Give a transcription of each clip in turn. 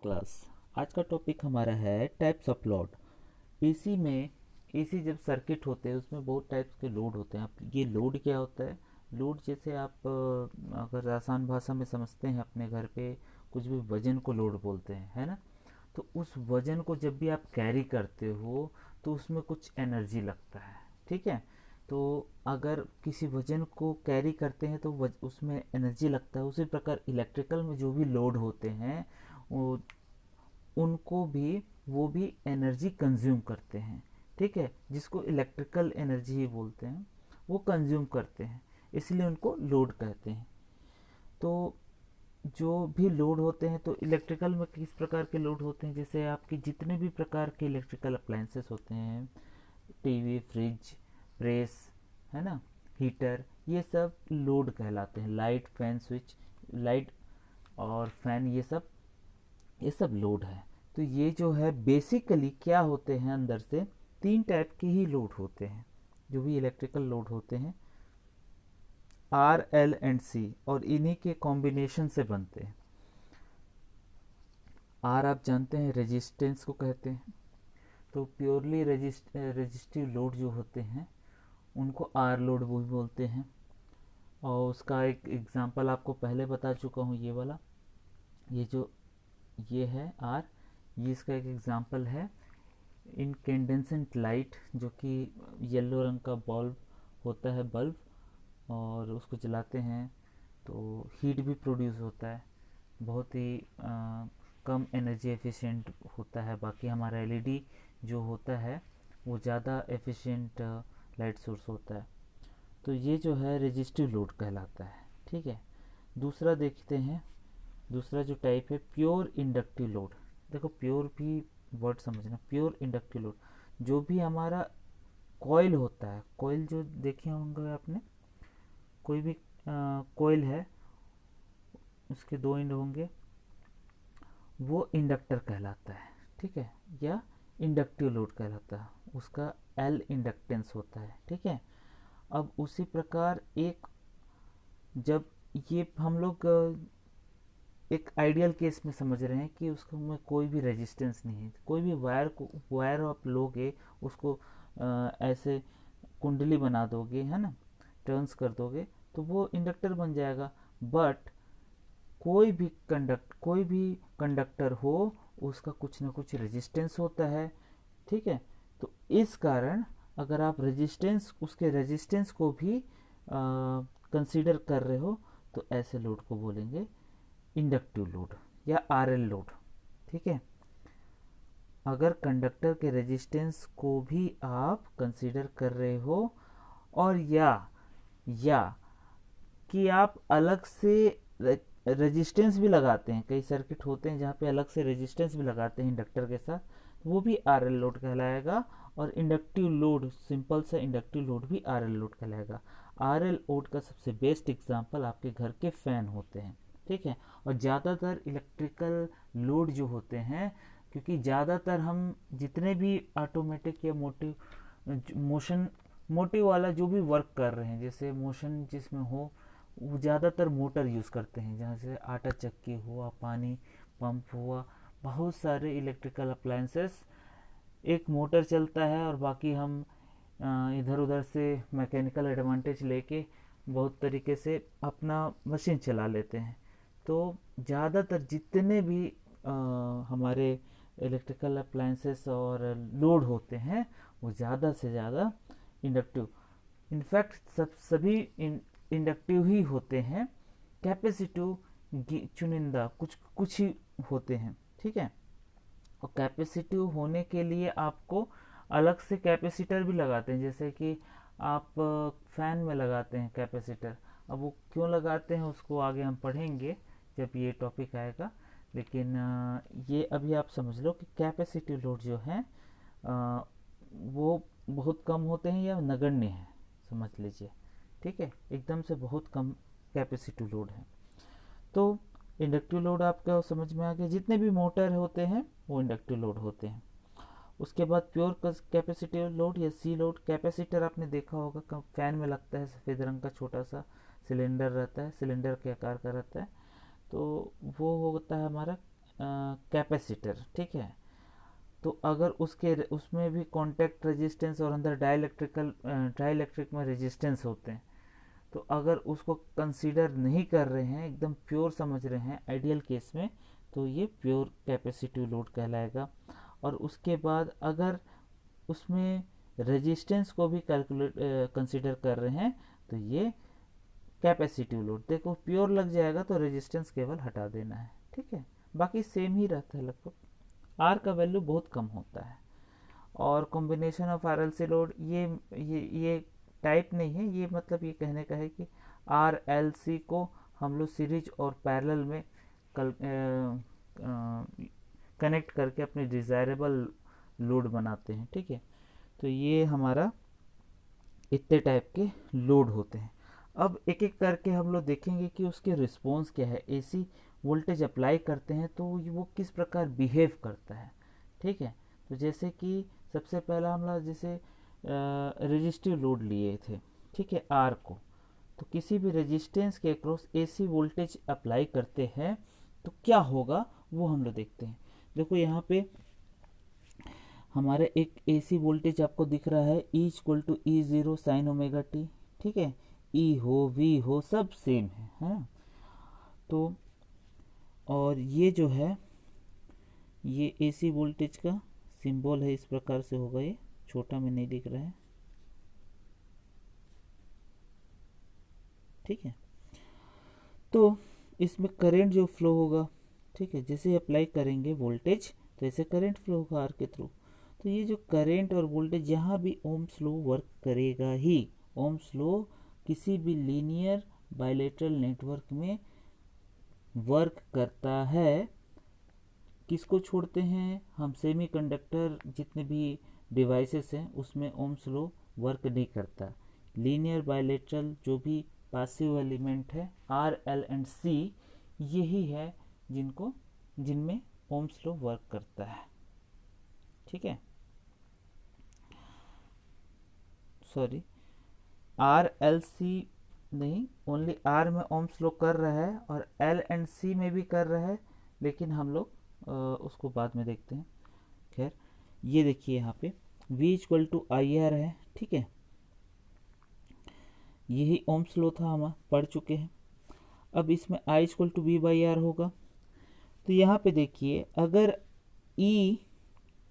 Class. आज का topic हमारा है टाइप्स ऑफ लोड। एसी में एसी जब सर्किट होते हैं उसमें बहुत टाइप्स के लोड होते हैं। आप ये लोड क्या होता है? लोड जैसे आप अगर आसान भाषा में समझते हैं, अपने घर पे कुछ भी वजन को लोड बोलते हैं, है ना। तो उस वजन को जब भी आप कैरी करते हो तो उसमें कुछ एनर्जी लगता है, ठीक है। तो अगर किसी वजन को कैरी करते हैं तो उसमें एनर्जी लगता है। उसी प्रकार इलेक्ट्रिकल में जो भी लोड होते हैं वो उनको भी वो भी एनर्जी कंज्यूम करते हैं, ठीक है। जिसको इलेक्ट्रिकल एनर्जी ही बोलते हैं, वो कंज्यूम करते हैं, इसलिए उनको लोड कहते हैं। तो जो भी लोड होते हैं, तो इलेक्ट्रिकल में किस प्रकार के लोड होते हैं, जैसे आपके जितने भी प्रकार के इलेक्ट्रिकल अप्लायंसेस होते हैं, टीवी, फ्रिज, प्रेस, है ना, हीटर, ये सब लोड कहलाते हैं। लाइट, फैन, स्विच, लाइट और फैन, ये सब लोड है। तो ये जो है बेसिकली क्या होते हैं, अंदर से तीन टाइप के ही लोड होते हैं जो भी इलेक्ट्रिकल लोड होते हैं, आर, एल एंड सी, और इन्हीं के कॉम्बिनेशन से बनते हैं। आर आप जानते हैं रेजिस्टेंस को कहते हैं। तो प्योरली रेजिस्टिव लोड जो होते हैं उनको आर लोड भी बोलते हैं। और उसका एक एग्जांपल आपको पहले बता चुका हूँ, ये वाला, ये जो ये है आर, ये इसका एक एग्जांपल है। इनकेंडेंसेंट लाइट, जो कि येलो रंग का बल्ब होता है, बल्ब, और उसको जलाते हैं तो हीट भी प्रोड्यूस होता है। बहुत ही कम एनर्जी एफिशिएंट होता है। बाकी हमारा एलईडी जो होता है वो ज़्यादा एफिशिएंट लाइट सोर्स होता है। तो ये जो है रेजिस्टिव लोड कहलाता है, ठीक है। दूसरा देखते हैं, दूसरा जो टाइप है प्योर इंडक्टिव लोड। देखो प्योर भी वर्ड समझना, प्योर इंडक्टिव लोड जो भी हमारा कॉइल होता है, कॉइल जो देखे होंगे आपने, कोई भी कॉइल है, उसके दो एंड होंगे, वो इंडक्टर कहलाता है, ठीक है, या इंडक्टिव लोड कहलाता है। उसका एल इंडक्टेंस होता है, ठीक है। अब उसी प्रकार एक, जब ये हम लोग एक आइडियल केस में समझ रहे हैं कि उसको में कोई भी रेजिस्टेंस नहीं है, कोई भी वायर आप लोगे, उसको ऐसे कुंडली बना दोगे, है ना, टर्न्स कर दोगे तो वो इंडक्टर बन जाएगा। बट कोई भी कंडक्टर हो, उसका कुछ ना कुछ रेजिस्टेंस होता है, ठीक है। तो इस कारण अगर आप उसके रेजिस्टेंस को भी कंसीडर कर रहे हो तो ऐसे लोड को बोलेंगे इंडक्टिव लोड या आरएल लोड, ठीक है। अगर कंडक्टर के रेजिस्टेंस को भी आप कंसीडर कर रहे हो, और या कि आप अलग से रेजिस्टेंस भी लगाते हैं, कई सर्किट होते हैं जहाँ पे अलग से रेजिस्टेंस भी लगाते हैं इंडक्टर के साथ, वो भी आरएल लोड कहलाएगा। और इंडक्टिव लोड, सिंपल सा इंडक्टिव लोड भी आरएल लोड कहलाएगा। आरएल लोड का सबसे बेस्ट एग्जांपल आपके घर के फैन होते हैं, ठीक है। और ज़्यादातर इलेक्ट्रिकल लोड जो होते हैं, क्योंकि ज़्यादातर हम जितने भी ऑटोमेटिक या मोटिव वाला जो भी वर्क कर रहे हैं, जैसे मोशन जिसमें हो, वो ज़्यादातर मोटर यूज़ करते हैं। जहाँ से आटा चक्की हुआ, पानी पंप हुआ, बहुत सारे इलेक्ट्रिकल अप्लायंसेस, एक मोटर चलता है और बाकी हम इधर उधर से मैकेनिकल एडवांटेज लेके बहुत तरीके से अपना मशीन चला लेते हैं। तो ज़्यादातर जितने भी हमारे इलेक्ट्रिकल अप्लायंसेस और लोड होते हैं वो ज़्यादा से ज़्यादा इंडक्टिव, इनफैक्ट सभी इंडक्टिव ही होते हैं। कैपेसिटिव चुनिंदा कुछ कुछ ही होते हैं, ठीक है। और कैपेसिटिव होने के लिए आपको अलग से कैपेसिटर भी लगाते हैं, जैसे कि आप फैन में लगाते हैं कैपेसिटर। अब वो क्यों लगाते हैं उसको आगे हम पढ़ेंगे जब ये टॉपिक आएगा। लेकिन ये अभी आप समझ लो कि कैपेसिटिव लोड जो है वो बहुत कम होते हैं या नगण्य है, समझ लीजिए, ठीक है। एकदम से बहुत कम कैपेसिटिव लोड है। तो इंडक्टिव लोड आपका समझ में आ गया, जितने भी मोटर होते हैं वो इंडक्टिव लोड होते हैं। उसके बाद प्योर कैपेसिटिव लोड या सी लोड। कैपेसिटर आपने देखा होगा, फैन में लगता है, सफ़ेद रंग का छोटा सा सिलेंडर रहता है, सिलेंडर के आकार का रहता है। तो वो होता है हमारा कैपेसिटर, ठीक है। तो अगर उसमें भी कॉन्टैक्ट रेजिस्टेंस और अंदर डाइलेक्ट्रिक में रेजिस्टेंस होते हैं, तो अगर उसको कंसीडर नहीं कर रहे हैं, एकदम प्योर समझ रहे हैं आइडियल केस में, तो ये प्योर कैपेसिटिव लोड कहलाएगा। और उसके बाद अगर उसमें रेजिस्टेंस को भी कैलकुलेट कंसीडर कर रहे हैं, तो ये कैपेसिटिव लोड। देखो प्योर लग जाएगा तो रेजिस्टेंस केवल हटा देना है, ठीक है, बाकी सेम ही रहता है लगभग। आर का वैल्यू बहुत कम होता है। और combination of R L C load, ये टाइप नहीं है, ये मतलब ये कहने का है कि आर एल सी को हम लोग सीरीज और पैरेलल में कनेक्ट करके अपने डिज़ायरेबल लोड बनाते हैं, ठीक है। तो ये हमारा इतने टाइप के लोड होते हैं। अब एक एक करके हम लोग देखेंगे कि उसके रिस्पॉन्स क्या है। एसी वोल्टेज अप्लाई करते हैं तो वो किस प्रकार बिहेव करता है, ठीक है। तो जैसे कि सबसे पहला हम लोग जैसे रेजिस्टिव लोड लिए थे, ठीक है, आर को, तो किसी भी रेजिस्टेंस के अक्रॉस एसी वोल्टेज अप्लाई करते हैं तो क्या होगा वो हम लोग देखते हैं। देखो यहाँ पे हमारे एक एसी वोल्टेज आपको दिख रहा है, E equal to E0 sine omega t, ठीक है, E हो V हो सब सेम है। तो और ये जो है ये एसी वोल्टेज का सिंबल है, इस प्रकार से होगा, ये छोटा में नहीं दिख रहा है, ठीक है। तो इसमें करंट जो फ्लो होगा, ठीक है, जैसे अप्लाई करेंगे वोल्टेज तो ऐसे करंट फ्लो होगा आर के थ्रू। तो ये जो करंट और वोल्टेज यहाँ भी ओम्स लॉ वर्क करेगा ही। ओम्स लॉ किसी भी लीनियर बाइलेटरल नेटवर्क में वर्क करता है। किसको छोड़ते हैं हम, सेमीकंडक्टर जितने भी डिवाइसेस हैं उसमें ओम्स लॉ वर्क नहीं करता। लीनियर बाइलेटरल जो भी पासिव एलिमेंट है आर एल एंड सी, यही है जिनमें ओम्स लॉ वर्क करता है, ठीक है। सॉरी, आर एल सी नहीं, ओनली आर में ओम्स लॉ कर रहा है और एल एंड सी में भी कर रहा है, लेकिन हम लोग उसको बाद में देखते हैं। खैर, ये देखिए यहाँ पे V equal to I R है, ठीक है, यही ओम्स लॉ था, हम पढ़ चुके हैं। अब इसमें I equal to V by R होगा। तो यहाँ पे देखिए अगर E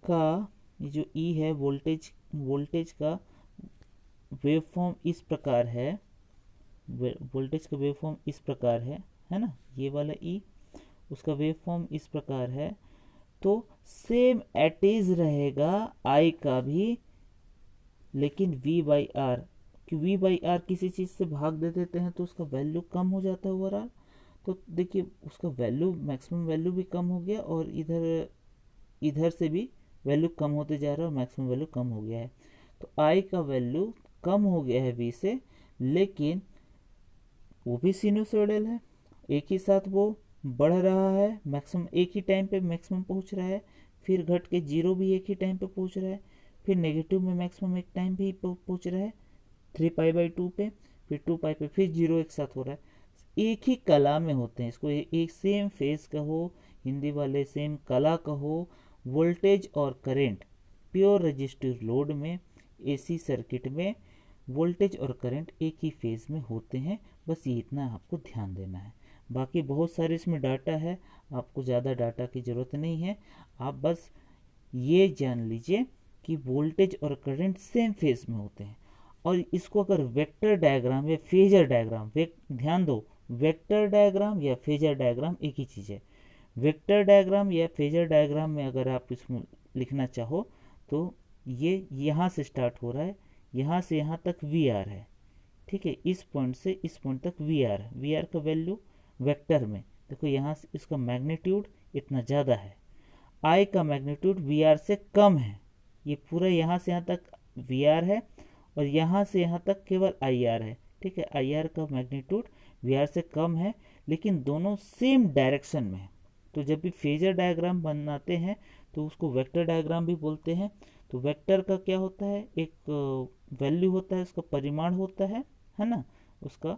का ये जो E है वोल्टेज का वेव फॉर्म इस प्रकार है, वोल्टेज का वेव फॉर्म इस प्रकार है ना, ये वाला E, उसका वेव फॉर्म इस प्रकार है, तो सेम एटीज रहेगा I का भी, लेकिन V बाई आर, कि V बाई आर किसी चीज़ से भाग दे देते हैं तो उसका वैल्यू कम हो जाता है ओवरऑल। तो देखिए उसका वैल्यू, मैक्सिमम वैल्यू भी कम हो गया और इधर से भी वैल्यू कम होते जा रहा है और मैक्सिमम वैल्यू कम हो गया है। तो I का वैल्यू कम हो गया है V से, लेकिन वो भी सिनुसोइडल है, एक ही साथ वो बढ़ रहा है, मैक्सिमम एक ही टाइम पे मैक्सिमम पहुंच रहा है, फिर घट के जीरो भी एक ही टाइम पे पहुंच रहा है, फिर नेगेटिव में मैक्सिमम एक टाइम पे ही पहुंच रहा है 3π/2 पे, फिर 2π पे, फिर जीरो एक साथ हो रहा है। एक ही कला में होते हैं, इसको एक सेम फेज कहो, हिंदी वाले सेम कला कहो। वोल्टेज और करंट प्योर रजिस्टिव लोड में एसी सर्किट में वोल्टेज और करंट एक ही फेज में होते हैं, बस ये इतना आपको ध्यान देना है। बाकी बहुत सारे इसमें डाटा है, आपको ज़्यादा डाटा की ज़रूरत नहीं है, आप बस ये जान लीजिए कि वोल्टेज और करंट सेम फेज में होते हैं। और इसको अगर वेक्टर डायग्राम या फेजर डायग्राम, ध्यान दो, वेक्टर डायग्राम या फेजर डायग्राम एक ही चीज़ है। वेक्टर डायग्राम या फेजर डायग्राम में अगर आप इसमें लिखना चाहो तो ये यहाँ से स्टार्ट हो रहा है, यहाँ से यहाँ तक वी आर है, ठीक है, इस पॉइंट से इस पॉइंट तक वी आर है। वी आर का वैल्यू वेक्टर में देखो, यहाँ से इसका मैग्नीट्यूड इतना ज़्यादा है, आई का मैग्नीट्यूड वी आर से कम है। ये पूरा यहाँ से यहाँ तक वी आर है और यहाँ से यहाँ तक केवल आई आर है, ठीक है। आई आर का मैग्नीट्यूड वी आर से कम है, लेकिन दोनों सेम डायरेक्शन में है। तो जब भी फेजर डायग्राम बनाते हैं तो उसको वेक्टर डायग्राम भी बोलते हैं। तो वेक्टर का क्या होता है, एक वैल्यू होता है, उसका परिमाण होता है ना, उसका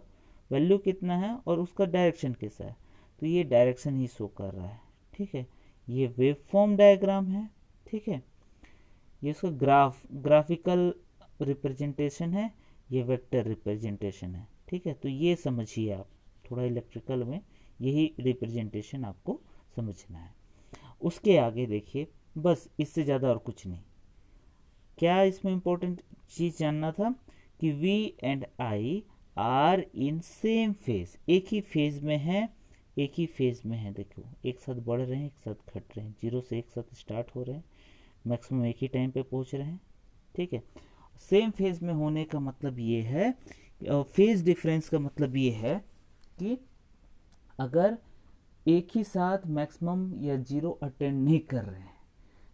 वैल्यू कितना है और उसका डायरेक्शन कैसा है, तो ये डायरेक्शन ही शो कर रहा है, ठीक है। ये वेव फॉर्म डायग्राम है, ठीक है, ये इसका ग्राफिकल रिप्रेजेंटेशन है, ये वेक्टर रिप्रेजेंटेशन है, ठीक है। तो ये समझिए आप, थोड़ा इलेक्ट्रिकल में यही रिप्रेजेंटेशन आपको समझना है। उसके आगे देखिए, बस इससे ज़्यादा और कुछ नहीं। क्या इसमें इंपॉर्टेंट चीज़ जानना था कि V and I are in same phase, एक ही फेज में है, एक ही फेज में है। देखो एक साथ बढ़ रहे हैं, एक साथ घट रहे हैं, जीरो से एक साथ स्टार्ट हो रहे हैं, मैक्सिमम एक ही टाइम पे पहुंच रहे हैं, ठीक है। सेम फेज में होने का मतलब ये है, फेज डिफरेंस का मतलब ये है कि अगर एक ही साथ मैक्सिमम या जीरो अटेंड नहीं कर रहे हैं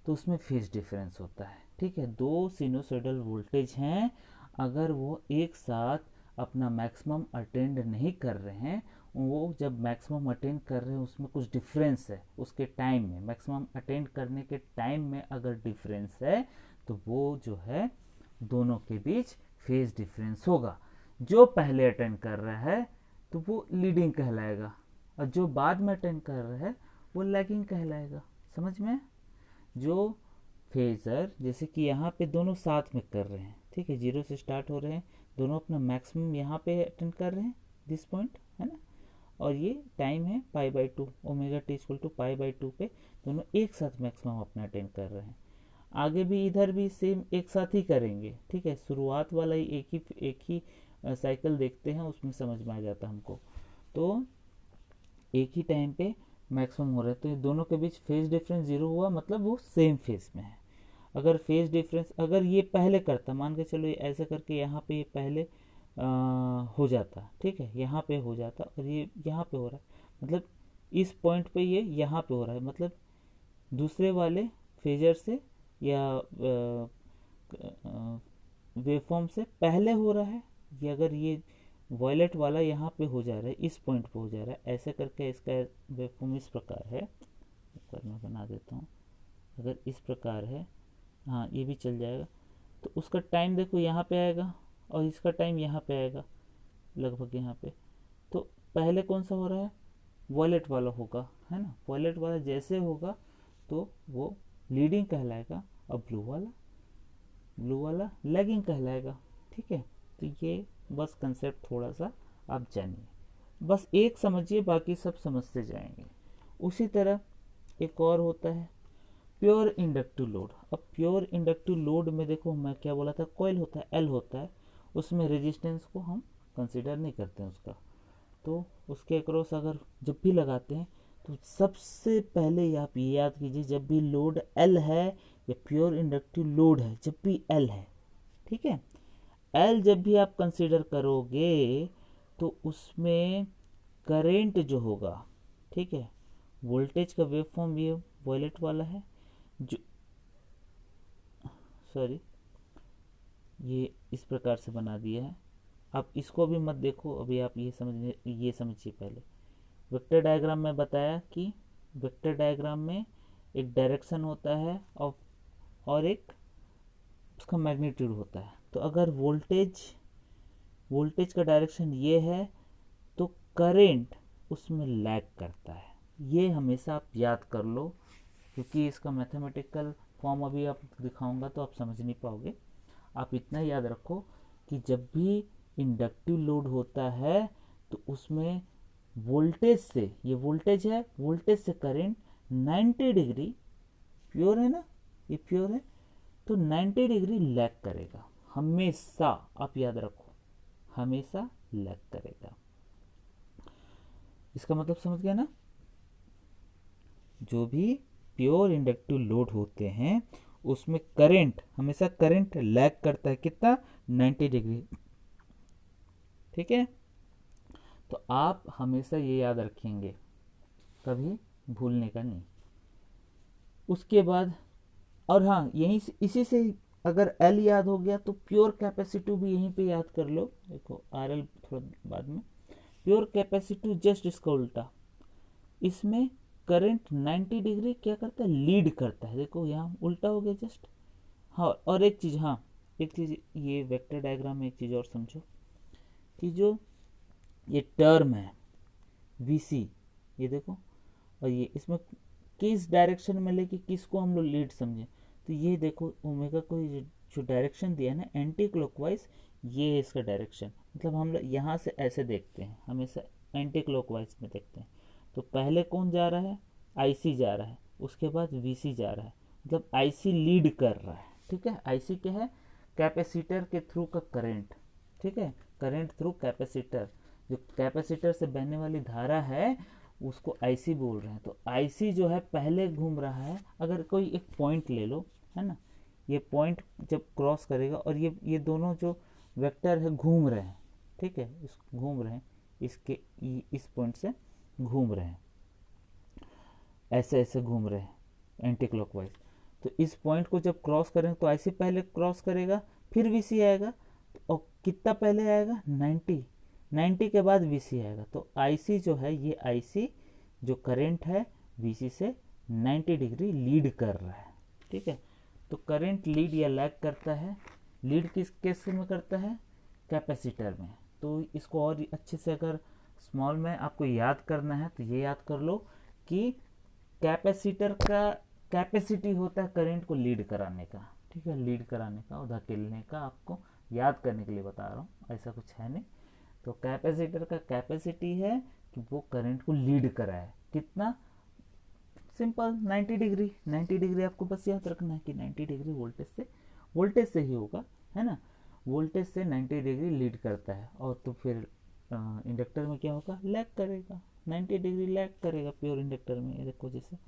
तो उसमें फेज डिफरेंस होता है, ठीक है। दो सिनुसोइडल वोल्टेज हैं, अगर वो एक साथ अपना मैक्सिमम अटेंड नहीं कर रहे हैं, वो जब मैक्सिमम अटेंड कर रहे हैं उसमें कुछ डिफरेंस है उसके टाइम में, मैक्सिमम अटेंड करने के टाइम में अगर डिफरेंस है तो वो जो है दोनों के बीच फेज डिफरेंस होगा। जो पहले अटेंड कर रहा है तो वो लीडिंग कहलाएगा, और जो बाद में अटेंड कर रहा है वो लैगिंग कहलाएगा। समझ में? जो फेजर जैसे कि यहाँ पे दोनों साथ में कर रहे हैं, ठीक है, जीरो से स्टार्ट हो रहे हैं, दोनों अपना मैक्सिमम यहाँ पे अटेंड कर रहे हैं, दिस पॉइंट है ना, और ये टाइम है π/2, ओमेगा टी इक्वल टू π/2 पे दोनों एक साथ मैक्सिमम अपना अटेंड कर रहे हैं। आगे भी इधर भी सेम एक साथ ही करेंगे, ठीक है। शुरुआत वाला ही एक ही साइकिल देखते हैं, उसमें समझ में आ जाता है हमको। तो एक ही टाइम पे मैक्सिमम हो रहा है, तो ये दोनों के बीच फेज डिफरेंस जीरो हुआ, मतलब वो सेम फेज में है। अगर फेज डिफरेंस, अगर ये पहले करता, मान के चलो ये ऐसा करके यहाँ पे ये पहले हो जाता, ठीक है, यहाँ पे हो जाता, और ये यहाँ पे हो रहा है, मतलब इस पॉइंट पे ये यहाँ पे हो रहा है, मतलब दूसरे वाले फेजर से या वेवफॉर्म से पहले हो रहा है। ये अगर ये वॉयलेट वाला यहाँ पे हो जा रहा है, इस पॉइंट पे हो जा रहा है, ऐसे करके इसका वेवफॉर्म इस प्रकार है, एक बार मैं बना देता हूँ। अगर इस प्रकार है, हाँ ये भी चल जाएगा, तो उसका टाइम देखो यहाँ पे आएगा और इसका टाइम यहाँ पे आएगा, लगभग यहाँ पे। तो पहले कौन सा हो रहा है? वॉयलेट वाला होगा, है ना। वॉयलेट वाला जैसे होगा तो वो लीडिंग कहलाएगा, और ब्लू वाला लैगिंग कहलाएगा, ठीक है। तो ये बस कंसेप्ट थोड़ा सा आप जानिए, बस एक समझिए, बाकी सब समझते जाएंगे। उसी तरह एक और होता है प्योर इंडक्टिव लोड। अब प्योर इंडक्टिव लोड में देखो मैं क्या बोला था, कॉइल होता है, एल होता है, उसमें रेजिस्टेंस को हम कंसिडर नहीं करते हैं उसका। तो उसके अक्रॉस अगर जब भी लगाते हैं तो सबसे पहले आप ये याद कीजिए, जब भी लोड एल है या प्योर इंडक्टिव लोड है, जब भी एल है, ठीक है, एल जब भी आप कंसिडर करोगे तो उसमें करेंट जो होगा, ठीक है, वोल्टेज का वेव फॉर्म ये वॉयलेट वाला है, जो सॉरी ये इस प्रकार से बना दिया है। आप इसको भी मत देखो अभी, आप ये समझिए पहले। वेक्टर डायग्राम में बताया कि वेक्टर डायग्राम में एक डायरेक्शन होता है और एक उसका मैग्नीट्यूड होता है। तो अगर वोल्टेज का डायरेक्शन ये है तो करेंट उसमें लैग करता है। ये हमेशा आप याद कर लो, क्योंकि इसका मैथमेटिकल फॉर्म अभी आप दिखाऊंगा तो आप समझ नहीं पाओगे। आप इतना याद रखो कि जब भी इंडक्टिव लोड होता है तो उसमें वोल्टेज से, ये वोल्टेज है, वोल्टेज से करंट 90 डिग्री, प्योर है ना, ये प्योर है, तो 90 डिग्री लैग करेगा हमेशा। आप याद रखो, हमेशा लैग करेगा। इसका मतलब समझ गया ना? जो भी प्योर इंडक्टिव लोड होते हैं उसमें करंट, हमेशा करंट लैग करता है, कितना? 90 डिग्री, ठीक है। तो आप हमेशा ये याद रखेंगे, कभी भूलने का नहीं। उसके बाद, और हाँ यहीं से, इसी से अगर एल याद हो गया तो प्योर कैपेसिटी भी यहीं पे याद कर लो। देखो आर एल थोड़ा बाद में, प्योर कैपेसिटी जस्ट इसका उल्टा, इसमें करंट 90 डिग्री क्या करता है? लीड करता है। देखो यहाँ उल्टा हो गया जस्ट। हाँ, और एक चीज़, हाँ एक चीज़, ये वेक्टर डायग्राम में एक चीज़ और समझो कि जो ये टर्म है वीसी, ये देखो, और ये इसमें किस डायरेक्शन में लेके किसको हम लोग लीड समझें। तो ये देखो ओमेगा को जो डायरेक्शन दिया है ना एंटी क्लॉकवाइज, ये है इसका डायरेक्शन। मतलब हम लोग यहाँ से ऐसे देखते हैं, हमेशा एंटी क्लॉकवाइज में देखते हैं। तो पहले कौन जा रहा है, आईसी जा रहा है, उसके बाद वीसी जा रहा है, मतलब आईसी लीड कर रहा है। ठीक है, आईसी क्या है, कैपेसिटर के थ्रू का करंट। ठीक है, करंट थ्रू कैपेसिटर, जो कैपेसिटर से बहने वाली धारा है उसको आईसी बोल रहे हैं। तो आईसी जो है पहले घूम रहा है। अगर कोई एक पॉइंट ले लो, है ना, ये पॉइंट जब क्रॉस करेगा और ये दोनों जो वेक्टर है घूम रहे हैं, ठीक है, इस घूम रहे हैं, इसके इस पॉइंट से घूम रहे हैं, ऐसे ऐसे घूम रहे हैं एंटी क्लॉकवाइज। तो इस पॉइंट को जब क्रॉस करेंगे तो आईसी पहले क्रॉस करेगा, फिर वीसी आएगा। और कितना पहले आएगा, 90 के बाद वीसी आएगा। तो आईसी जो है, ये आईसी जो करंट है वीसी से 90 डिग्री लीड कर रहा है। ठीक है, तो करंट लीड या लैग करता है। लीड किस केस में करता है, कैपेसिटर में। तो इसको और अच्छे से अगर स्मॉल में आपको याद करना है तो ये याद कर लो कि कैपेसिटर का कैपेसिटी होता है करंट को लीड कराने का। ठीक है, लीड कराने का और धकेलने का, आपको याद करने के लिए बता रहा हूँ, ऐसा कुछ है नहीं। तो कैपेसिटर का कैपेसिटी है कि वो करंट को लीड कराए, कितना, सिंपल 90 डिग्री। 90 डिग्री आपको बस याद रखना है कि 90 डिग्री वोल्टेज से ही होगा, है ना, वोल्टेज से 90 डिग्री लीड करता है। और तो फिर इंडक्टर में क्या होगा, लैग करेगा, 90 डिग्री लैग करेगा प्योर इंडक्टर में। ये देखो, जैसे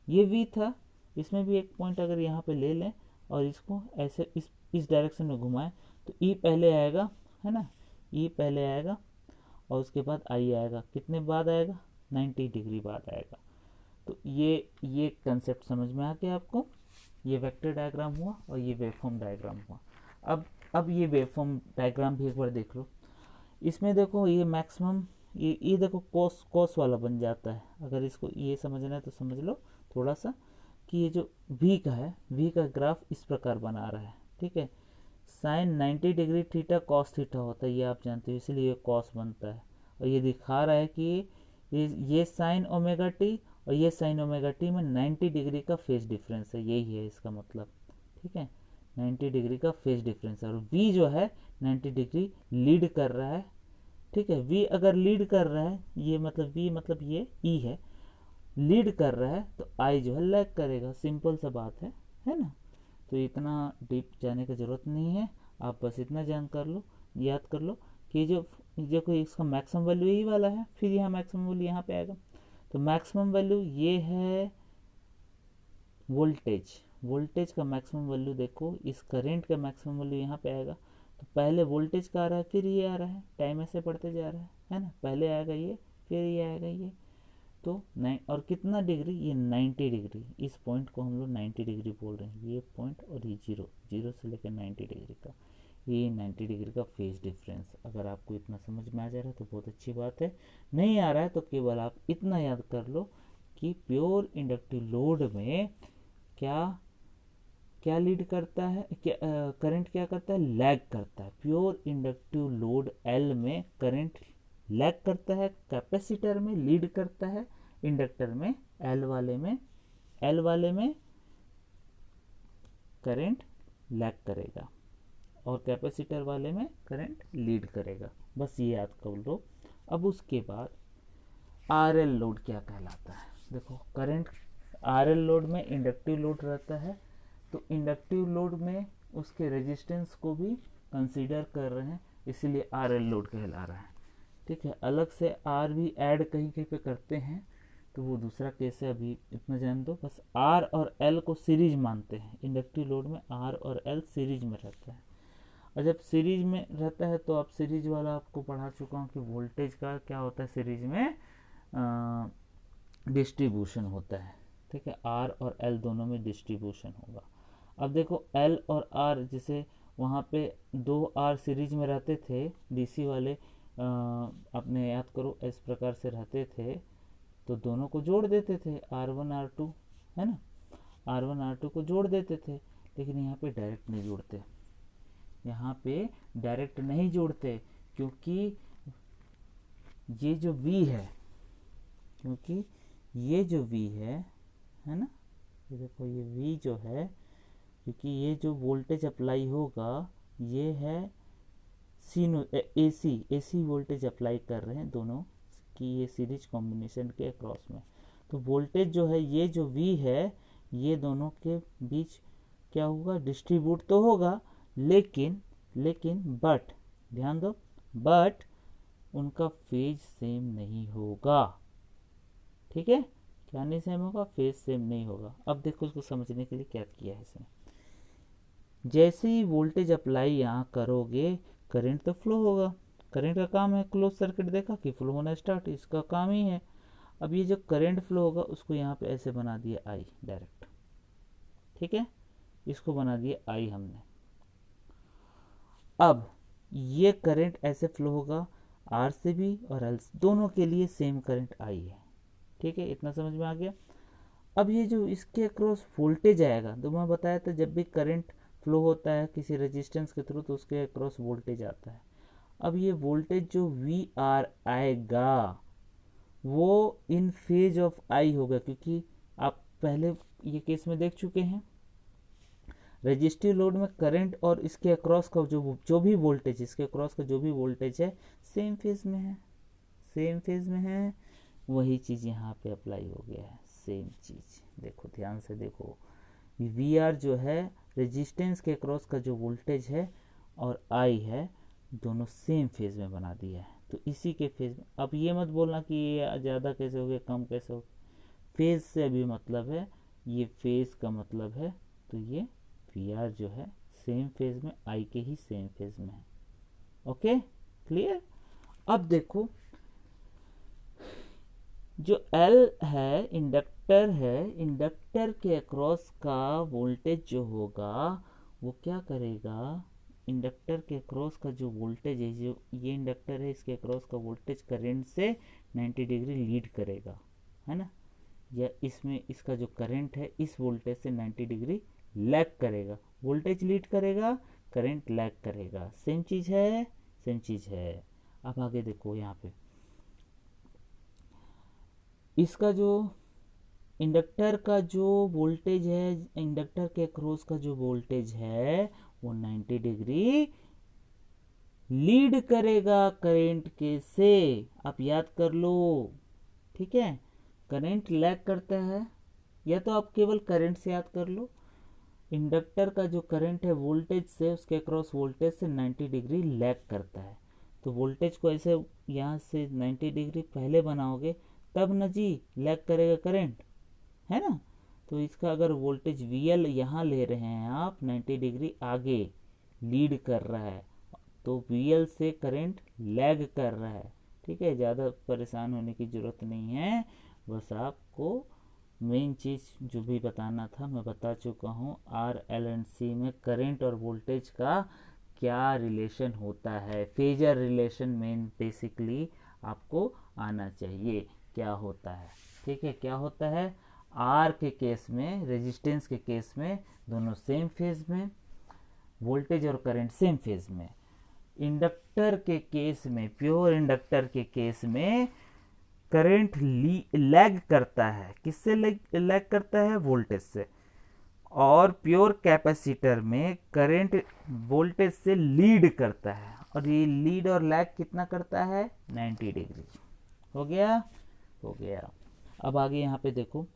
ये वी था, इसमें भी एक पॉइंट अगर यहाँ पे ले लें और इसको ऐसे इस डायरेक्शन में घुमाएं तो ई पहले आएगा, है ना, ई पहले आएगा और उसके बाद आई आएगा। कितने बाद आएगा, 90 डिग्री बाद आएगा। तो ये कंसेप्ट समझ में आ गया आपको। ये वेक्टर डायग्राम हुआ और ये वेवफॉर्म डायग्राम हुआ। अब ये वेवफॉर्म डायग्राम भी एक बार देख लो। इसमें देखो ये मैक्सिमम, ये देखो कॉस वाला बन जाता है। अगर इसको ये समझना है तो समझ लो थोड़ा सा कि ये जो v का है, v का ग्राफ इस प्रकार बना रहा है। ठीक है, sine 90 degree theta cos theta होता है, ये आप जानते हो, इसलिए ये कॉस बनता है। और ये दिखा रहा है कि ये साइन ओमेगा टी और ये साइन ओमेगा टी में 90 डिग्री का फेज डिफरेंस है, यही है इसका मतलब। ठीक है, 90 डिग्री का फेज डिफरेंस है और v जो है 90 डिग्री लीड कर रहा है। ठीक है, v अगर लीड कर रहा है, ये मतलब v मतलब ये e है, लीड कर रहा है, तो i जो है लैग करेगा। सिंपल सा बात है ना। तो इतना डीप जाने की ज़रूरत नहीं है, आप बस इतना जान कर लो, याद कर लो कि जो कोई इसका मैक्सिमम वैल्यू यही वाला है, फिर यहाँ मैक्सिमम वैल्यू यहाँ पे आएगा। तो मैक्सिमम वैल्यू ये है वोल्टेज का मैक्सिमम वैल्यू देखो, इस करंट का मैक्सिमम वैल्यू यहाँ पे आएगा। तो पहले वोल्टेज का आ रहा है, फिर ये आ रहा है, टाइम ऐसे बढ़ते जा रहा है ना, पहले आएगा ये, फिर ये आएगा ये। तो और कितना डिग्री, ये 90 डिग्री। इस पॉइंट को हम लोग 90 डिग्री बोल रहे हैं, ये पॉइंट और ये जीरो से लेकर 90 डिग्री का, ये 90 डिग्री का फेज डिफरेंस। अगर आपको इतना समझ में आ जा रहा है तो बहुत अच्छी बात है, नहीं आ रहा है तो केवल आप इतना याद कर लो कि प्योर इंडक्टिव लोड में क्या लीड करता है, करंट क्या करता है, लैग करता है। प्योर इंडक्टिव लोड एल में करंट लैग करता है, कैपेसिटर में लीड करता है, इंडक्टर में एल वाले में करंट लैग करेगा और कैपेसिटर वाले में करंट लीड करेगा। बस ये याद कर लो। अब उसके बाद आरएल लोड क्या कहलाता है। देखो, करंट आरएल लोड में इंडक्टिव लोड रहता है, तो इंडक्टिव लोड में उसके रेजिस्टेंस को भी कंसीडर कर रहे हैं, इसीलिए आरएल लोड कहला रहा है। ठीक है, अलग से आर भी ऐड कहीं कहीं पे करते हैं तो वो दूसरा केस है, अभी इतना जान दो। बस आर और एल को सीरीज मानते हैं, इंडक्टिव लोड में आर और एल सीरीज में रहता है। और जब सीरीज में रहता है तो आप सीरीज वाला आपको पढ़ा चुका हूँ कि वोल्टेज का क्या होता है, सीरीज में डिस्ट्रीब्यूशन होता है। ठीक है, आर और एल दोनों में डिस्ट्रीब्यूशन होगा। अब देखो एल और आर, जैसे वहाँ पे 2 आर सीरीज में रहते थे, डीसी वाले अपने याद करो इस प्रकार से रहते थे, तो दोनों को जोड़ देते थे, R1 R2, है ना, R1 R2 को जोड़ देते थे। लेकिन यहाँ पे डायरेक्ट नहीं जोड़ते, यहाँ पे डायरेक्ट नहीं जोड़ते, क्योंकि ये जो V है, है ना। ये देखो ये V जो है, क्योंकि ये जो वोल्टेज अप्लाई होगा ये है सीनो एसी वोल्टेज अप्लाई कर रहे हैं दोनों की ये सीरीज कॉम्बिनेशन के अक्रॉस में। तो वोल्टेज जो है ये जो V है ये दोनों के बीच क्या होगा, डिस्ट्रीब्यूट तो होगा, लेकिन बट ध्यान दो, बट उनका फेज सेम नहीं होगा। ठीक है, क्या नहीं सेम होगा, फेज सेम नहीं होगा। अब देखो उसको समझने के लिए क्या किया है इसने। जैसे ही वोल्टेज अप्लाई यहाँ करोगे करंट तो फ्लो होगा, करंट का काम है, क्लोज सर्किट देखा कि फ्लो होना स्टार्ट, इसका काम ही है। अब ये जो करंट फ्लो होगा उसको यहाँ पे ऐसे बना दिया आई डायरेक्ट, ठीक है, इसको बना दिया आई हमने। अब ये करंट ऐसे फ्लो होगा, आर से भी और एल दोनों के लिए सेम करंट आई है। ठीक है, इतना समझ में आ गया। अब ये जो इसके अक्रॉस वोल्टेज आएगा, तो मैं बताया था जब भी करंट फ्लो होता है किसी रेजिस्टेंस के थ्रू तो उसके अक्रॉस वोल्टेज आता है। अब ये वोल्टेज जो वी आर आएगा वो इन फेज ऑफ आई होगा, क्योंकि आप पहले ये केस में देख चुके हैं रेजिस्टिव लोड में करंट और इसके अक्रॉस का जो भी वोल्टेज, इसके अक्रॉस का जो भी वोल्टेज है सेम फेज में है, सेम फेज में है। वही चीज यहाँ पे अप्लाई हो गया है, सेम चीज। देखो ध्यान से देखो, वी आर जो है रेजिस्टेंस के अक्रॉस का जो वोल्टेज है और आई है दोनों सेम फेज में बना दिया है। तो इसी के फेज में, अब ये मत बोलना कि ये ज़्यादा कैसे हो गया कम कैसे हो, फेज से अभी मतलब है, ये फेज का मतलब है। तो ये वी आर जो है सेम फेज में, आई के ही सेम फेज में है। Okay, clear. अब देखो जो L है इंडक्टर है, इंडक्टर के अक्रॉस का वोल्टेज जो होगा वो क्या करेगा, इंडक्टर के अक्रॉस का जो वोल्टेज है, जो ये इंडक्टर है इसके अक्रॉस का वोल्टेज करंट से 90 डिग्री लीड करेगा, है ना, या इसमें इसका जो करंट है इस वोल्टेज से 90 डिग्री लैग करेगा। वोल्टेज लीड करेगा, करंट लैग करेगा, सेम चीज है, सेम चीज है। अब आगे देखो यहाँ पे इसका जो इंडक्टर का जो वोल्टेज है, इंडक्टर के अक्रॉस का जो वोल्टेज है वो 90 डिग्री लीड करेगा करंट के से। आप याद कर लो, ठीक है, करंट लैग करता है, या तो आप केवल करंट से याद कर लो। इंडक्टर का जो करंट है वोल्टेज से, उसके अक्रॉस वोल्टेज से 90 डिग्री लैग करता है। तो वोल्टेज को ऐसे यहाँ से 90 डिग्री पहले बनाओगे तब न जी लैग करेगा करंट, है ना। तो इसका अगर वोल्टेज VL यहाँ ले रहे हैं आप, 90 डिग्री आगे लीड कर रहा है, तो VL से करंट लैग कर रहा है। ठीक है, ज़्यादा परेशान होने की ज़रूरत नहीं है, बस आपको मेन चीज़ जो भी बताना था मैं बता चुका हूँ। RLC में करंट और वोल्टेज का क्या रिलेशन होता है, फेजर रिलेशन मेन बेसिकली आपको आना चाहिए क्या होता है। ठीक है, क्या होता है, आर के केस में, रेजिस्टेंस के केस में दोनों सेम फेज में, वोल्टेज और करंट सेम फेज में। इंडक्टर के केस में, प्योर इंडक्टर के केस में करंट लैग करता है, किससे लैग करता है, वोल्टेज से। और प्योर कैपेसिटर में करंट वोल्टेज से लीड करता है, और ये लीड और लैग कितना करता है, 90 डिग्री। हो गया, हो गया। अब आगे यहाँ पे देखो,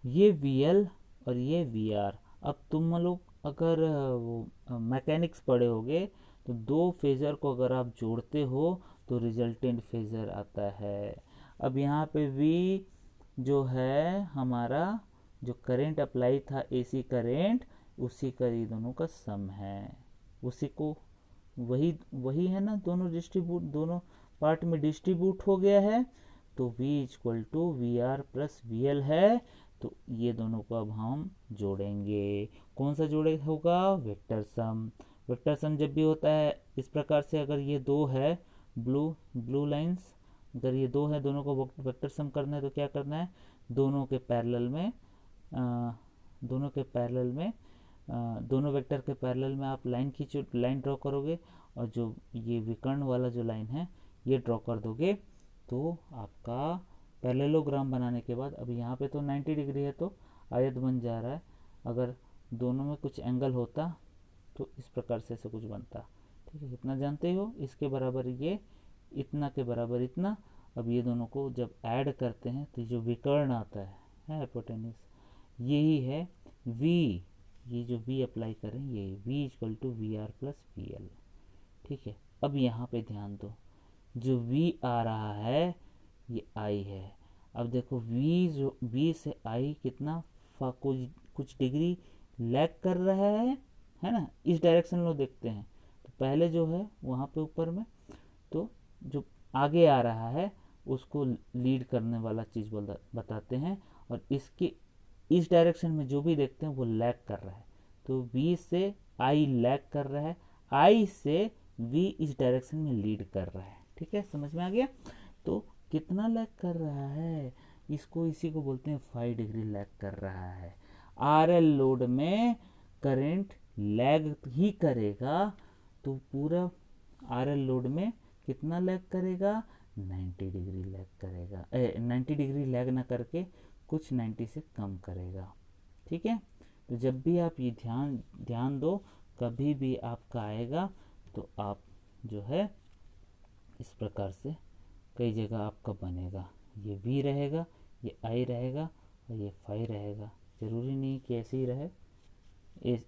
ये VL और ये VR। अब तुम लोग अगर वो मैकेनिक्स पढ़े होगे तो दो फेजर को अगर आप जोड़ते हो तो रिजल्टेंट फेजर आता है। अब यहाँ पे V जो है हमारा जो करंट अप्लाई था AC करंट, उसी का ये दोनों का सम है, उसी को वही वही है ना, दोनों डिस्ट्रीब्यूट, दोनों पार्ट में डिस्ट्रीब्यूट हो गया है। तो V equal to VR plus VL है। तो ये दोनों को अब हम जोड़ेंगे, कौन सा जोड़े होगा, वेक्टर सम। वेक्टर सम जब भी होता है इस प्रकार से, अगर ये दो है ब्लू लाइंस, अगर ये दो है, दोनों को वेक्टर सम करना है तो क्या करना है, दोनों के पैरेलल में दोनों वेक्टर के पैरेलल में आप लाइन ड्रॉ करोगे, और जो ये विकर्ण वाला जो लाइन है ये ड्रॉ कर दोगे, तो आपका पैरेललोग्राम बनाने के बाद अब यहाँ पे तो 90 डिग्री है तो आयत बन जा रहा है। अगर दोनों में कुछ एंगल होता तो इस प्रकार से ऐसे कुछ बनता। ठीक है, इतना जानते हो, इसके बराबर ये, इतना के बराबर इतना। अब ये दोनों को जब ऐड करते हैं तो जो विकर्ण आता है हाइपोटेन्यूज, यही है v। ये जो v अप्लाई करें ये v equal to V R plus V L. ठीक है, अब यहाँ पे ध्यान दो, जो v आ रहा है ये i है। अब देखो v, जो v से i कितना कुछ डिग्री लैग कर रहा है ना, इस डायरेक्शन में देखते हैं। तो पहले जो है वहाँ पे ऊपर में, तो जो आगे आ रहा है उसको लीड करने वाला चीज़ बताते हैं, और इसके इस डायरेक्शन में जो भी देखते हैं वो लैग कर रहा है। तो v से i लैग कर रहा है, i से v इस डायरेक्शन में लीड कर रहा है। ठीक है, समझ में आ गया। तो कितना लैग कर रहा है, इसको इसी को बोलते हैं 5 डिग्री लैग कर रहा है। RL लोड में करंट लैग ही करेगा, तो पूरा RL लोड में कितना लैग करेगा, 90 डिग्री लैग करेगा। 90 डिग्री लैग ना करके कुछ 90 से कम करेगा। ठीक है, तो जब भी आप ये ध्यान दो, कभी भी आपका आएगा तो आप जो है इस प्रकार से कई जगह आपका बनेगा। ये v रहेगा, ये i रहेगा और ये फाई रहेगा। ज़रूरी नहीं कि ऐसे ही रहे,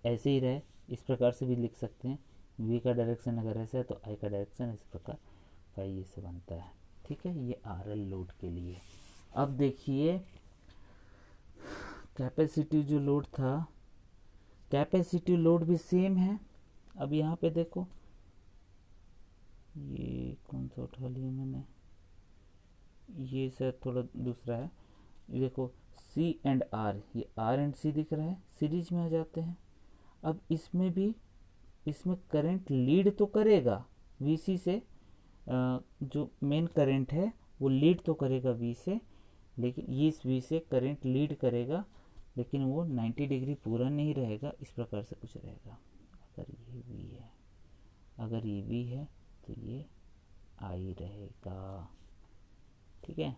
ऐसे ही रहे, इस प्रकार से भी लिख सकते हैं। v का डायरेक्शन अगर ऐसा है तो i का डायरेक्शन इस प्रकार फाई से बनता है। ठीक है, ये RL लोड के लिए। अब देखिए कैपेसिटिव जो लोड था, कैपेसिटिव लोड भी सेम है। अब यहाँ पे देखो, ये कौन सा उठा लिया मैंने, ये शायद थोड़ा दूसरा है। ये देखो C एंड R, ये R एंड C दिख रहा है, सीरीज में आ जाते हैं। अब इसमें भी, इसमें करंट लीड तो करेगा VC से, जो मेन करंट है वो लीड तो करेगा V से, लेकिन ये इस V से करंट लीड करेगा, लेकिन वो 90 डिग्री पूरा नहीं रहेगा, इस प्रकार से कुछ रहेगा। अगर ये V है, अगर ये V है तो ये I रहेगा। ठीक है,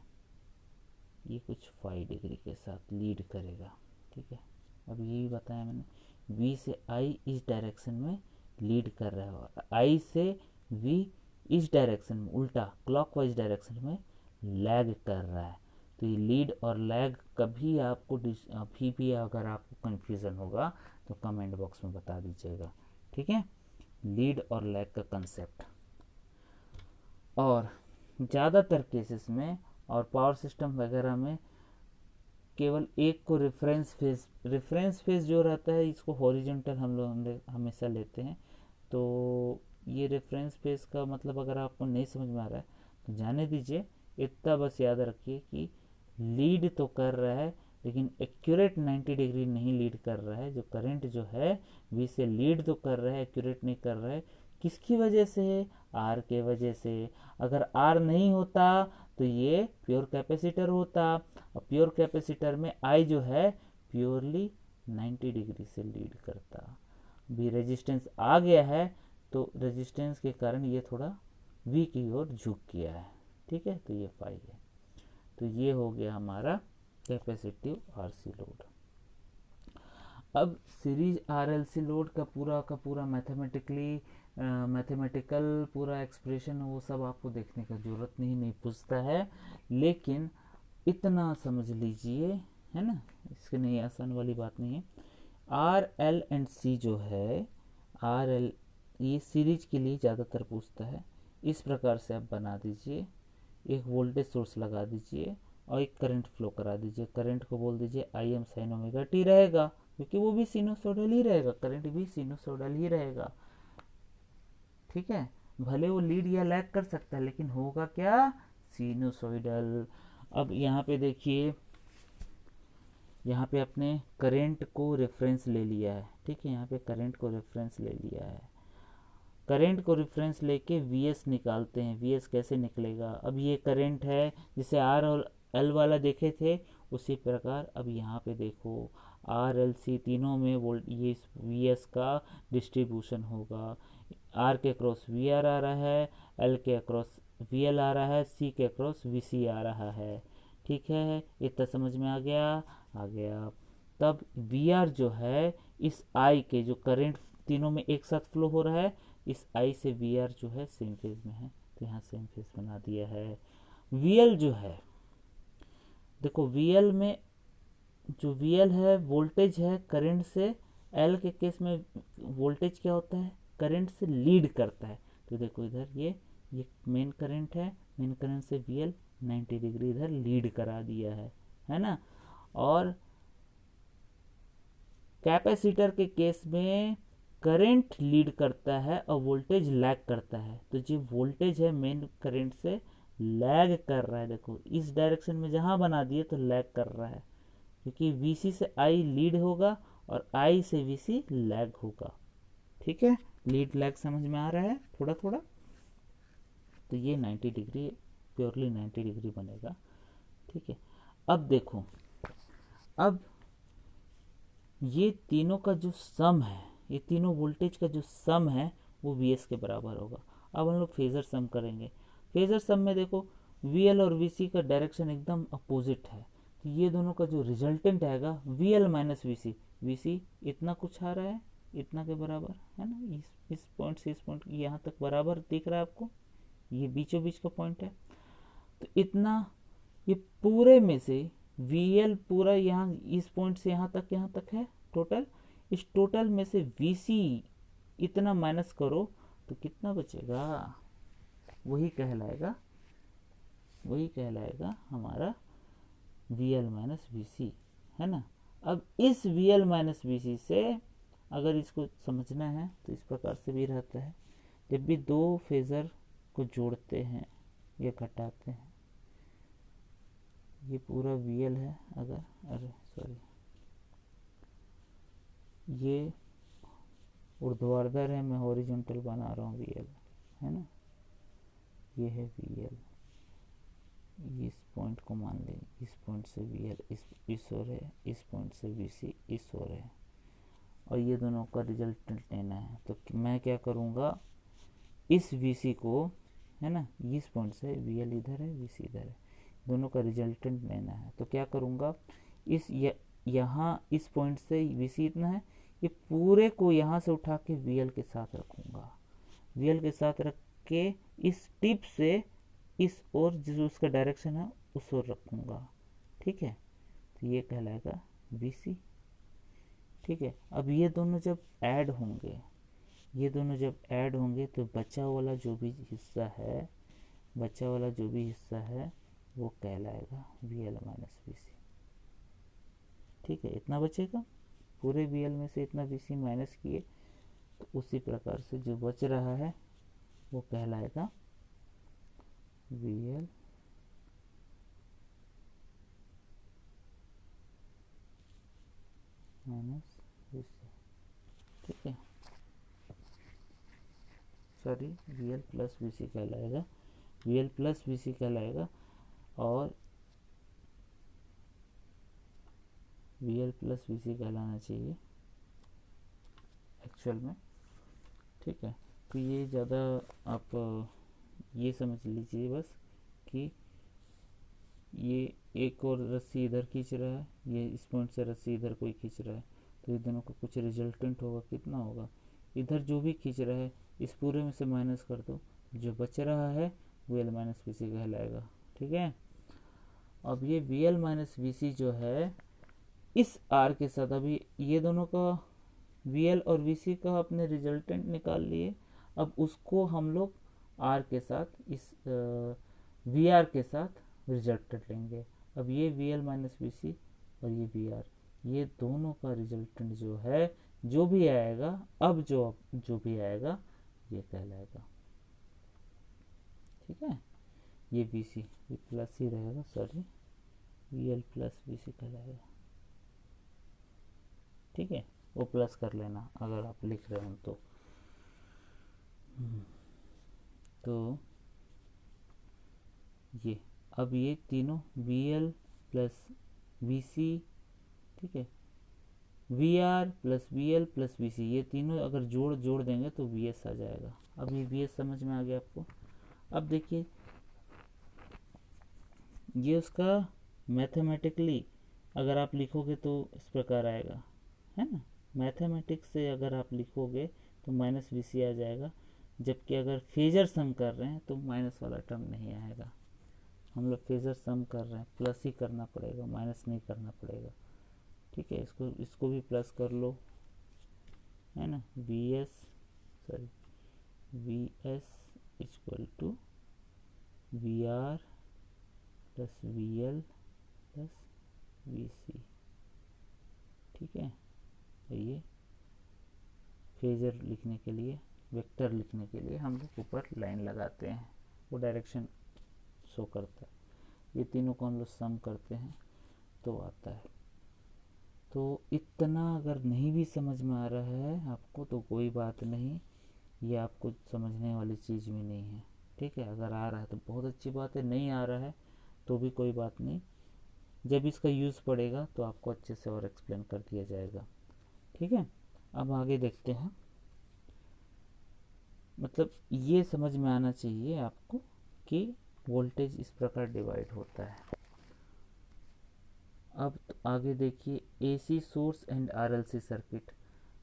ये कुछ 5 डिग्री के साथ लीड करेगा। ठीक है, अब ये भी बताया मैंने, V से I इस डायरेक्शन में लीड कर रहा है, और I से V इस डायरेक्शन में, उल्टा क्लॉकवाइज डायरेक्शन में लैग कर रहा है। तो ये लीड और लैग कभी आपको, अभी भी अगर आपको कन्फ्यूज़न होगा तो कमेंट बॉक्स में बता दीजिएगा। ठीक है, लीड और लैग का कंसेप्ट। और ज़्यादातर केसेस में और पावर सिस्टम वगैरह में केवल एक को रेफरेंस फेज जो रहता है, इसको हॉरिजॉन्टल हम लोग हमेशा लेते हैं। तो ये रेफरेंस फेज का मतलब अगर आपको नहीं समझ में आ रहा है तो जाने दीजिए, इतना बस याद रखिए कि लीड तो कर रहा है लेकिन एक्यूरेट 90 डिग्री नहीं लीड कर रहा है। जो करंट जो है V से लीड तो कर रहा है, एक्यूरेट नहीं कर रहा है। किसकी वजह से, R के वजह से। अगर R नहीं होता तो ये प्योर कैपेसिटर होता, और प्योर कैपेसिटर में I जो है प्योरली 90 डिग्री से लीड करता। भी रेजिस्टेंस आ गया है तो रेजिस्टेंस के कारण ये थोड़ा V की ओर झुक गया है। ठीक है, तो ये फाई है। तो ये हो गया हमारा कैपेसिटिव RC लोड। अब सीरीज RLC लोड का पूरा मैथमेटिकल पूरा एक्सप्रेशन वो सब आपको देखने का जरूरत नहीं पूछता है, लेकिन इतना समझ लीजिए, है ना, इसके नहीं आसान वाली बात नहीं है। RL एंड C जो है, RL ये सीरीज के लिए ज़्यादातर पूछता है। इस प्रकार से आप बना दीजिए, एक वोल्टेज सोर्स लगा दीजिए और एक करंट फ्लो करा दीजिए। करंट को बोल दीजिए Im sin ओमेगा t रहेगा, क्योंकि वो भी सिनोसोडल ही रहेगा, करंट भी सिनोसोडल ही रहेगा। ठीक है, भले वो लीड या लैग कर सकता है लेकिन होगा क्या, सिनोसोइडल। अब यहाँ पे देखिए, यहाँ पे अपने करंट को रेफरेंस ले लिया है। ठीक है, यहाँ पे करंट को रेफरेंस ले लिया है। करंट को रेफरेंस लेके Vs निकालते हैं। Vs कैसे निकलेगा, अब ये करंट है जिसे R और L वाला देखे थे, उसी प्रकार अब यहाँ पे देखो R L C तीनों में वोल्ट, ये Vs का डिस्ट्रीब्यूशन होगा। R के अक्रॉस VR आ रहा है, L के अक्रॉस VL आ रहा है, C के अक्रॉस VC आ रहा है। ठीक है, इतना समझ में आ गया? आ गया। तब वी आर जो है इस आई के जो करंट तीनों में एक साथ फ्लो हो रहा है, इस आई से वी आर जो है सेम फेज में है, तो यहाँ सेम फेज बना दिया है। वी एल जो है, देखो वी एल में जो वी एल है वोल्टेज है करंट से, एल के केस में वोल्टेज क्या होता है, करंट से लीड करता है। तो देखो इधर ये मेन करंट है, मेन करंट से वी एल 90 डिग्री इधर लीड करा दिया है ना। और कैपेसिटर के केस में करंट लीड करता है और वोल्टेज लैग करता है, तो जो वोल्टेज है मेन करंट से लैग कर रहा है, देखो इस डायरेक्शन में जहां बना दिए तो लैग कर रहा है, क्योंकि VC से I लीड होगा और I से VC लैग होगा। ठीक है, लीड लैग समझ में आ रहा है थोड़ा थोड़ा? तो ये 90 डिग्री, प्योरली 90 डिग्री बनेगा। ठीक है, अब देखो, अब ये तीनों का जो सम है, ये तीनों वोल्टेज का जो सम है वो VS के बराबर होगा। अब हम लोग फेजर सम करेंगे। फेजर सम में देखो VL और VC का डायरेक्शन एकदम अपोजिट है, तो ये दोनों का जो रिजल्टेंट आएगा VL माइनस VC, VC इतना कुछ आ रहा है, इतना के बराबर है ना, इस पॉइंट से इस पॉइंट यहाँ तक बराबर दिख रहा है आपको, ये बीचों बीच का पॉइंट है। तो इतना, ये पूरे में से VL पूरा यहाँ इस पॉइंट से यहाँ तक है टोटल, इस टोटल में से VC इतना माइनस करो तो कितना बचेगा, वही कहलाएगा हमारा VL माइनस VC, है ना। अब इस VL माइनस VC से अगर इसको समझना है तो इस प्रकार से भी रहता है, जब भी दो फेजर को जोड़ते हैं या घटाते हैं, ये पूरा VL है अगर, अरे सॉरी, ये ऊर्ध्वाधर है, मैं हॉरिजॉन्टल बना रहा हूँ VL, है ना, ये है VL, इस पॉइंट को मान लें, इस पॉइंट से VL इस ओर है, इस पॉइंट से VC इस ओर है, और ये दोनों का रिजल्टेंट लेना है। तो मैं क्या करूँगा, इस VC को, है ना, इस पॉइंट से VL इधर है, VC इधर है, दोनों का रिजल्टेंट लेना है। तो क्या करूँगा, इस यहाँ इस पॉइंट से VC इतना है, ये पूरे को यहाँ से उठा के VL के साथ रखूँगा, VL के साथ रख के इस टिप से इस ओर जो उसका डायरेक्शन है उस ओर रखूँगा। ठीक है, तो ये कहलाएगा VC। ठीक है, अब ये दोनों जब ऐड होंगे तो बचा वाला जो भी हिस्सा है वो कहलाएगा VL माइनस VC। ठीक है, इतना बचेगा, पूरे VL में से इतना VC माइनस किए, तो उसी प्रकार से जो बच रहा है वो कहलाएगा VL माइनस VC। ठीक है, सॉरी, VL प्लस VC कहलाएगा, VL प्लस VC कहलाएगा, और VL प्लस VC कहलाना चाहिए एक्चुअल में। ठीक है, तो ये ज़्यादा आप ये समझ लीजिए बस कि ये एक और रस्सी इधर खींच रहा है, ये इस पॉइंट से रस्सी इधर कोई खींच रहा है, तो ये दोनों का कुछ रिजल्टेंट होगा, कितना होगा, इधर जो भी खींच रहा है इस पूरे में से माइनस कर दो, जो बच रहा है वो VL माइनस VC कहलाएगा। ठीक है, अब ये VL माइनस VC जो है इस R के साथ, अभी ये दोनों का VL और VC का अपने रिजल्टेंट निकाल लिए, अब उसको हम लोग R के साथ, इस VR के साथ रिजल्टेंट लेंगे। अब ये VL माइनस VC और ये VR, ये दोनों का रिजल्टेंट जो है, जो भी आएगा, अब जो भी आएगा ये कहलाएगा। ठीक है, ये VC ये प्लस ही रहेगा, सॉरी, VL प्लस VC कहलाएगा। ठीक है, वो प्लस कर लेना अगर आप लिख रहे हो तो ये, अब ये तीनों VL प्लस VC, ठीक है, VR plus VL plus VC, ये तीनों अगर जोड़ देंगे तो VS आ जाएगा। अब ये VS समझ में आ गया आपको। अब देखिए, ये उसका मैथमेटिकली अगर आप लिखोगे तो इस प्रकार आएगा, है ना। मैथमेटिक्स से अगर आप लिखोगे तो माइनस बी सी आ जाएगा, जबकि अगर फेजर सम कर रहे हैं तो माइनस वाला टर्म नहीं आएगा। हम लोग फेजर सम कर रहे हैं, प्लस ही करना पड़ेगा, माइनस नहीं करना पड़ेगा। ठीक है, इसको भी प्लस कर लो, है ना। V S equal to V R plus V L plus V C. ठीक है, तो ये फेजर लिखने के लिए, वेक्टर लिखने के लिए हम लोग ऊपर लाइन लगाते हैं, वो डायरेक्शन शो करता है। ये तीनों को हम लोग सम करते हैं तो आता है। तो इतना अगर नहीं भी समझ में आ रहा है आपको तो कोई बात नहीं, ये आपको समझने वाली चीज़ भी नहीं है। ठीक है, अगर आ रहा है तो बहुत अच्छी बात है, नहीं आ रहा है तो भी कोई बात नहीं, जब इसका यूज़ पड़ेगा तो आपको अच्छे से और एक्सप्लेन कर दिया जाएगा। ठीक है, अब आगे देखते हैं। मतलब ये समझ में आना चाहिए आपको कि वोल्टेज इस प्रकार डिवाइड होता है। अब तो आगे देखिए, AC source and RLC circuit,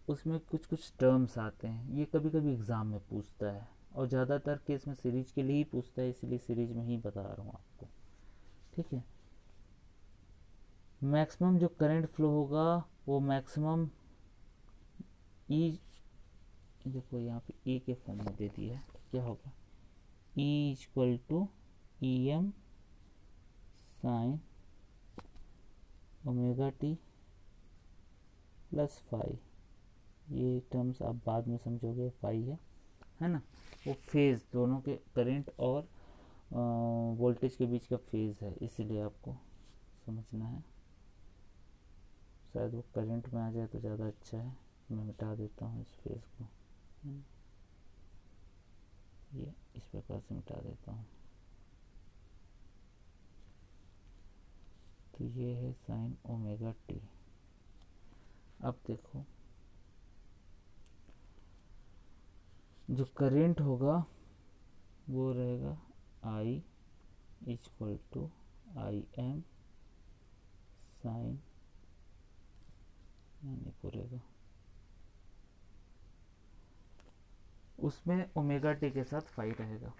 उसमें कुछ कुछ टर्म्स आते हैं, ये कभी कभी एग्ज़ाम में पूछता है और ज़्यादातर केस में सीरीज के लिए ही पूछता है, इसलिए सीरीज में ही बता रहा हूँ आपको। ठीक है, मैक्सिमम जो करंट फ्लो होगा वो मैक्सिमम ई, देखो यहाँ पे ई के फॉर्म में दे दिया है, क्या होगा, E equal to E M sine omega t plus phi. ये टर्म्स आप बाद में समझोगे, फाई है ना। वो फेज दोनों के, करंट और वोल्टेज के बीच का फेज है, इसीलिए आपको समझना है। शायद वो करंट में आ जाए तो ज़्यादा अच्छा है, मैं मिटा देता हूँ इस फेज को, ये इस प्रकार से मिटा देता हूँ। तो ये है साइन ओमेगा टी। अब देखो, जो करंट होगा वो रहेगा I equal to I M sine, नहीं पूरेगा, उसमें ओमेगा टी के साथ फाई रहेगा।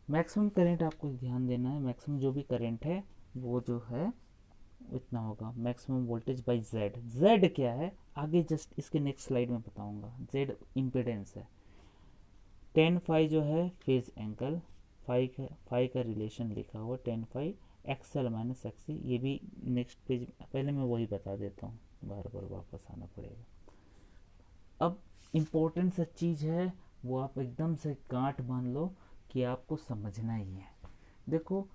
मैक्सिमम करंट आपको ध्यान देना है, मैक्सिमम जो भी करंट है वो जो है इतना होगा, maximum voltage by Z. Z क्या है आगे जस्ट इसके नेक्स्ट स्लाइड में बताऊंगा। जेड इम्पिडेंस है, 10 फाई जो है फेज एंगल, फाई का रिलेशन लिखा हुआ 10 फाई एक्सएल माइनस एक्सी, ये भी नेक्स्ट पेज, पहले मैं वही बता देता हूँ, बार बार वापस आना पड़ेगा। अब इम्पोर्टेंट सा चीज़ है, वो आप एकदम से गांठ बांध लो कि आपको समझना ही है। देखो,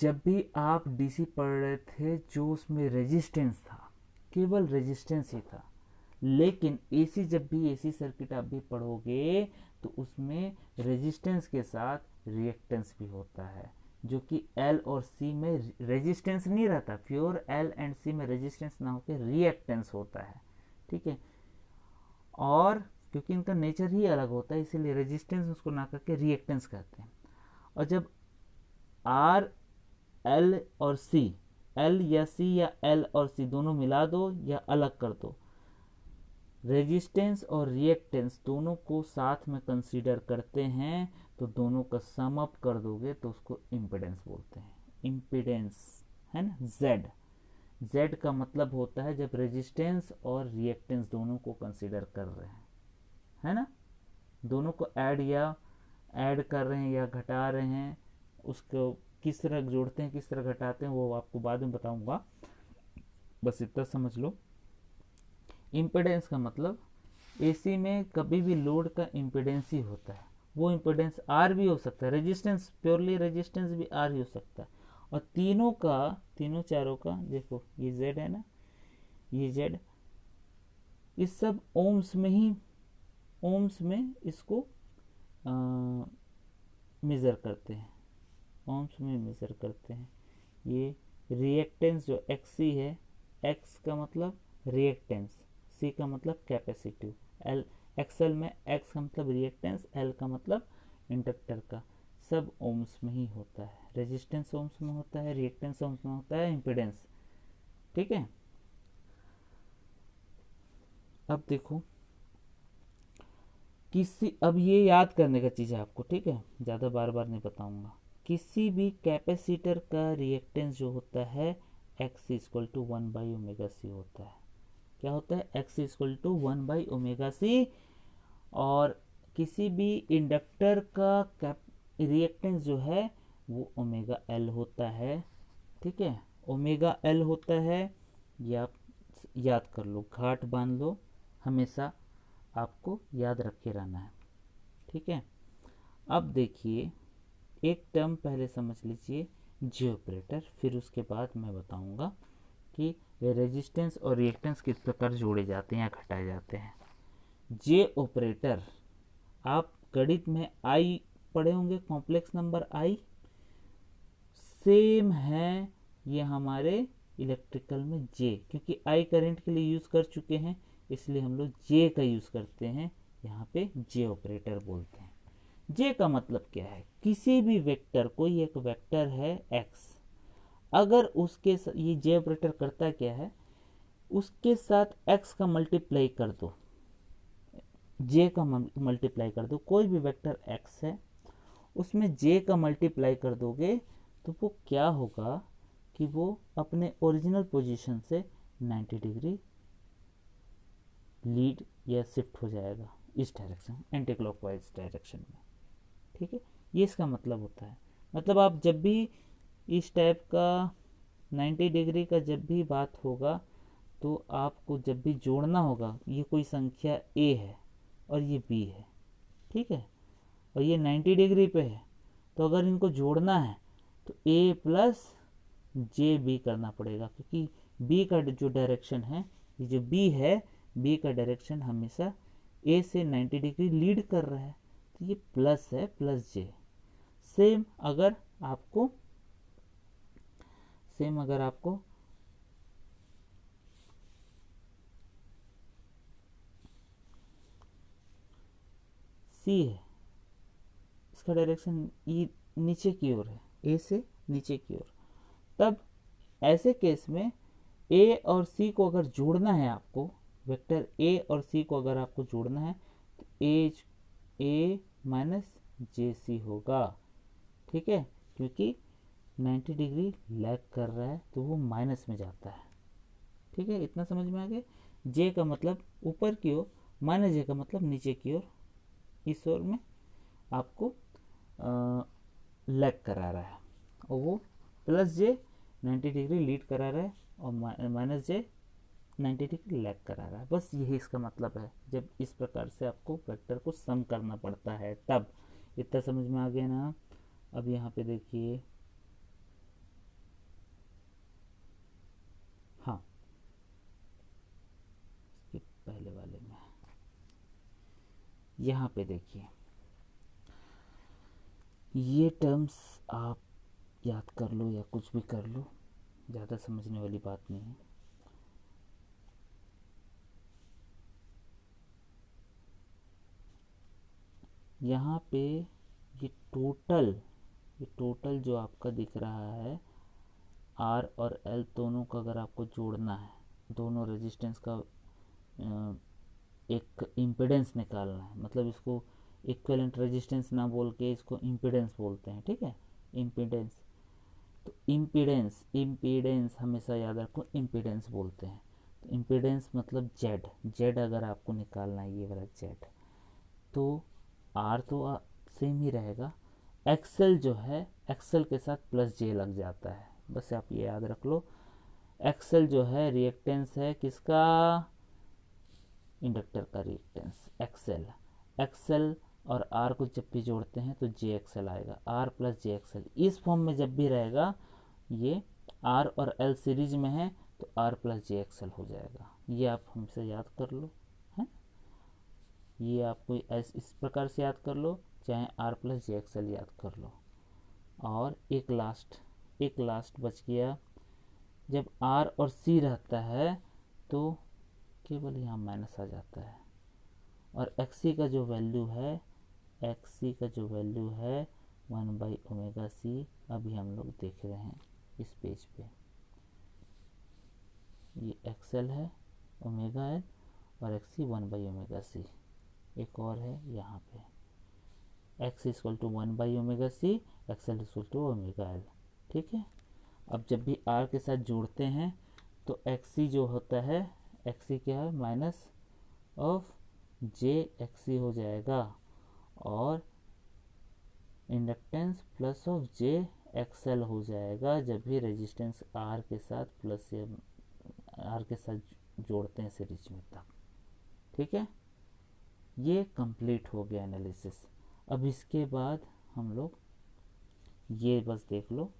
जब भी आप डीसी पढ़ रहे थे जो उसमें रेजिस्टेंस था, केवल रेजिस्टेंस ही था, लेकिन एसी, जब भी एसी सर्किट आप भी पढ़ोगे तो उसमें रेजिस्टेंस के साथ रिएक्टेंस भी होता है, जो कि एल और सी में रेजिस्टेंस नहीं रहता, प्योर एल एंड सी में रेजिस्टेंस ना होकर रिएक्टेंस होता है। ठीक है, और क्योंकि इनका नेचर ही अलग होता है इसीलिए रेजिस्टेंस उसको ना करके रिएक्टेंस कहते हैं। और जब आर एल और सी, एल या सी या एल और सी दोनों मिला दो या अलग कर दो, रेजिस्टेंस और रिएक्टेंस दोनों को साथ में कंसीडर करते हैं, तो दोनों का सम अप कर दोगे तो उसको इम्पिडेंस बोलते हैं। इम्पिडेंस है ना, जेड। जेड का मतलब होता है जब रेजिस्टेंस और रिएक्टेंस दोनों को कंसीडर कर रहे हैं, है ना, दोनों को ऐड कर रहे हैं या घटा रहे हैं, उसको किस तरह जोड़ते हैं किस तरह घटाते हैं वो आपको बाद में बताऊंगा, बस इतना समझ लो। इम्पिडेंस का मतलब एसी में कभी भी लोड का इम्पिडेंस ही होता है, वो इम्पिडेंस आर भी हो सकता है, रेजिस्टेंस, प्योरली रेजिस्टेंस भी आर ही हो सकता है। और तीनों चारों का देखो, ये जेड है ना, ये जेड, इस सब ओम्स में ही, ओम्स में इसको मेज़र करते हैं, ओम्स में मेज़र करते हैं। ये रिएक्टेंस जो एक्सी है, एक्स का मतलब रिएक्टेंस, सी का मतलब कैपेसिटिव, एल एक्सएल में एक्स का मतलब रिएक्टेंस, एल का मतलब इंडक्टर का, सब ओम्स में ही होता है। रेजिस्टेंस ओम्स में होता है, रिएक्टेंस ओम्स में होता है, इम्पीडेंस। ठीक है, अब देखो अब ये याद करने का चीज़ है आपको, ठीक है, ज़्यादा बार बार नहीं बताऊंगा। किसी भी कैपेसिटर का रिएक्टेंस जो होता है एक्स इक्वल टू 1/ω c होता है। क्या होता है? X equal to 1/ω c। और किसी भी इंडक्टर का रिएक्टेंस जो है वो ओमेगा एल होता है। ठीक है, ओमेगा एल होता है, ये आप याद कर लो, घाट बांध लो, हमेशा आपको याद रखे रहना है। ठीक है, अब देखिए एक टर्म पहले समझ लीजिए, जे ऑपरेटर, फिर उसके बाद मैं बताऊंगा कि रेजिस्टेंस और रिएक्टेंस किस प्रकार जोड़े जाते हैं या घटाए जाते हैं। जे ऑपरेटर आप गणित में आई पढ़े होंगे, कॉम्प्लेक्स नंबर आई, सेम है ये हमारे इलेक्ट्रिकल में जे, क्योंकि आई करंट के लिए यूज कर चुके हैं इसलिए हम लोग जे का यूज करते हैं, यहाँ पे जे ऑपरेटर बोलते हैं। जे का मतलब क्या है? किसी भी वेक्टर, कोई एक वेक्टर है एक्स, अगर उसके ये जे ऑपरेटर करता क्या है, उसके साथ एक्स का मल्टीप्लाई कर दो, जे का मल्टीप्लाई कर दो, कोई भी वेक्टर एक्स है उसमें जे का मल्टीप्लाई कर दोगे तो वो क्या होगा कि वो अपने ओरिजिनल पोजीशन से 90 डिग्री लीड या शिफ्ट हो जाएगा इस डायरेक्शन, एंटी क्लॉकवाइज डायरेक्शन में। ठीक है, ये इसका मतलब होता है। मतलब आप जब भी इस टाइप का 90 डिग्री का जब भी बात होगा तो आपको जब भी जोड़ना होगा, ये कोई संख्या ए है और ये बी है, ठीक है, और ये 90 डिग्री पे है, तो अगर इनको जोड़ना है तो ए प्लस जे बी करना पड़ेगा, क्योंकि बी का जो डायरेक्शन है, ये जो बी है, बी का डायरेक्शन हमेशा ए से 90 डिग्री लीड कर रहा है, तो ये प्लस है, प्लस जे। सेम अगर आपको सी है, इसका डायरेक्शन ई नीचे की ओर है, ए से नीचे की ओर, तब ऐसे केस में ए और सी को अगर जोड़ना है आपको, वेक्टर ए और सी को अगर आपको जोड़ना है तो ए माइनस जे सी होगा। ठीक है, क्योंकि 90 डिग्री लैग कर रहा है तो वो माइनस में जाता है। ठीक है, इतना समझ में आ गया। जे का मतलब ऊपर की ओर, माइनस जे का मतलब नीचे की ओर, इस ओर में आपको लैग करा रहा है, और वो प्लस जे 90 डिग्री लीड करा रहा है और माइनस जे 90 डिग्री लैग करा रहा है। बस यही इसका मतलब है, जब इस प्रकार से आपको वेक्टर को सम करना पड़ता है तब। इतना समझ में आ गया ना? अब यहाँ पे देखिए, हाँ, इसके पहले वाले में यहाँ पे देखिए, ये टर्म्स आप याद कर लो या कुछ भी कर लो, ज़्यादा समझने वाली बात नहीं है। यहाँ पे ये टोटल जो आपका दिख रहा है, आर और एल दोनों का अगर आपको जोड़ना है, दोनों रेजिस्टेंस का एक इम्पिडेंस निकालना है, मतलब इसको इक्विवेलेंट रेजिस्टेंस ना बोल के इसको इम्पिडेंस बोलते हैं। ठीक है, इम्पिडेंस, तो इम्पीडेंस हमेशा याद रखो, इम्पीडेंस बोलते हैं। तो इम्पीडेंस मतलब जेड अगर आपको निकालना है, ये वाला जेड, तो आर तो सेम ही रहेगा, एक्सेल जो है, एक्सेल के साथ प्लस जे लग जाता है, बस आप ये याद रख लो। एक्सेल जो है रिएक्टेंस है किसका? इंडक्टर का रिएक्टेंस एक्सेल। एक्सेल और आर को जब भी जोड़ते हैं तो जे एक्सेल आएगा, आर प्लस जे एक्सेल इस फॉर्म में जब भी रहेगा, ये आर और एल सीरीज में है तो आर प्लस जे एक्सेल हो जाएगा। ये आप हमसे याद कर लो, है, ये आपको इस प्रकार से याद कर लो, चाहे आर प्लस जे एक्सेल याद कर लो। और एक लास्ट बच गया, जब आर और सी रहता है तो केवल यहाँ माइनस आ जाता है, और एक्सी का जो वैल्यू है 1/ωc अभी हम लोग देख रहे हैं इस पेज पे। ये एक्सएल है ओमेगा एल और एक्सी 1/ωc। एक और है यहाँ पे x equal to 1/ωc, XL equal to omega L. ठीक है, अब जब भी r के साथ जोड़ते हैं तो xc जो होता है, xc क्या है, माइनस ऑफ जे एक्सी हो जाएगा और inductance plus of J XL हो जाएगा जब भी रेजिस्टेंस आर के साथ प्लस या आर के साथ जोड़ते हैं सीरीज में तब। ठीक है, ये कंप्लीट हो गया एनालिसिस। अब इसके बाद हम लोग ये बस देख लो,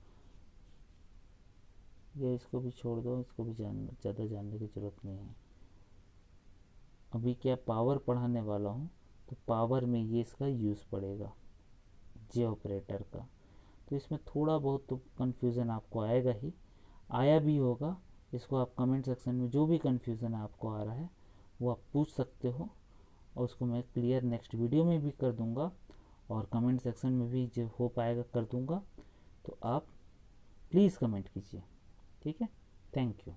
ये इसको भी छोड़ दो, इसको भी ज़्यादा जानने की ज़रूरत नहीं है। अभी क्या पावर पढ़ाने वाला हूँ तो पावर में ये इसका यूज़ पड़ेगा जे ऑपरेटर का, तो इसमें थोड़ा बहुत तो कन्फ्यूज़न आपको आएगा ही, आया भी होगा। इसको आप कमेंट सेक्शन में जो भी कन्फ्यूज़न आपको आ रहा है वो आप पूछ सकते हो और उसको मैं क्लियर नेक्स्ट वीडियो में भी कर दूंगा और कमेंट सेक्शन में भी जो हो पाएगा कर दूंगा। तो आप प्लीज़ कमेंट कीजिए। ठीक है, थैंक यू।